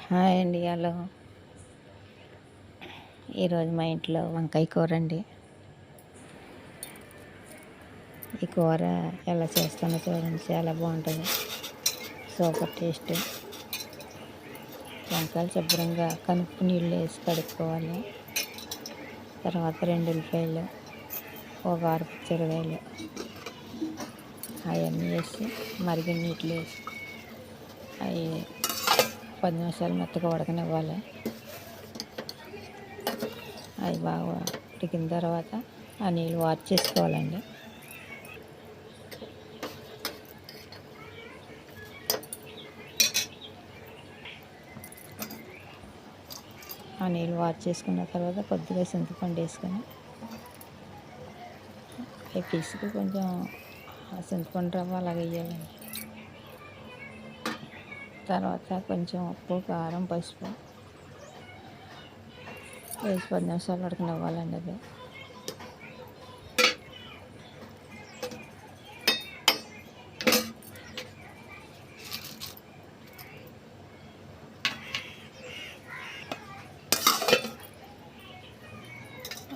Hi అండి. Hello. ఈరోజు మా ఇంట్లో వంకాయ కూర అండి. ఈ కూర ఎలా చేస్తానో చూడండి, చాలా బాగుంటుంది, సూపర్ టేస్ట్. వంకాయలు శుభ్రంగా కనుపు నీళ్ళు వేసి కడుక్కోవాలి. తర్వాత 2 ఉల్లిపాయలు, ఒక 6 పచ్చిమిరపకాయలు అవన్నీ వేసి మరిగిన నీటిలో వేసి అవి 10 నిమిషాలు మెత్తగా ఉడకనివ్వాలి. అవి బాగా ఉడికిన తర్వాత ఆ నీళ్ళు వాష్ చేసుకోవాలండి. ఆ నీళ్ళు వాష్ చేసుకున్న తర్వాత కొద్దిగా చింతపండు వేసుకొని అవి పిసికి కొంచెం చింతపండు రవ్వ అలాగ వేయాలండి. తర్వాత కొంచెం ఉప్పు, కారం, పసుపు వేసి 10 నిమిషాలు ఉడకనివ్వాలండి. అది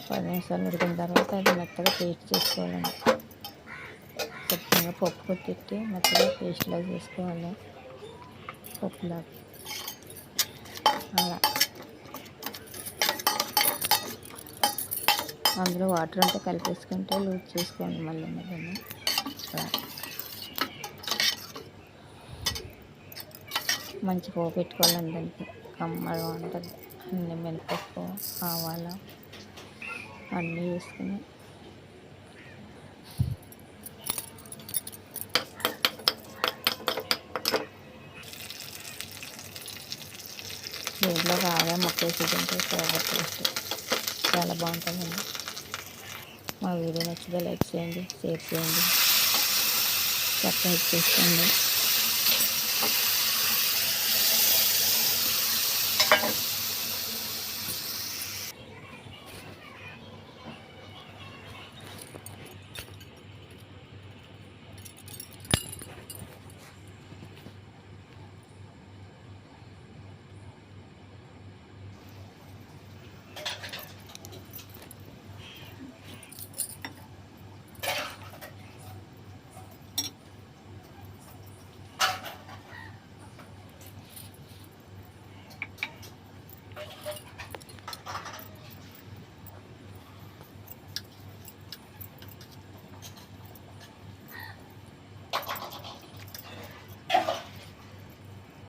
10 నిమిషాలు ఉడికిన తర్వాత అది మెత్తగా పేస్ట్ చేసుకోవాలండి. శుభ్రంగా పప్పు తిట్టి మెత్తగా పేస్ట్లా చేసుకోవాలి. పప్పులా అలా అందులో వాటర్ అంతా కలిపేసుకుంటే లూజ్ చేసుకోండి. మళ్ళీ దాన్ని మంచి పోపు పెట్టుకోవాలండి. దానికి కమ్మగా ఉంటుంది. అన్ని మినపప్పు, ఆవాలు అన్నీ వేసుకుని దీంట్లో బాగా మొక్కేసి తింటే సూపర్ టేస్ట్, చాలా బాగుంటుందండి. మా వీడియో నచ్చితే లైక్ చేయండి, షేర్ చేయండి, సబ్స్క్రైబ్ చేసుకోండి.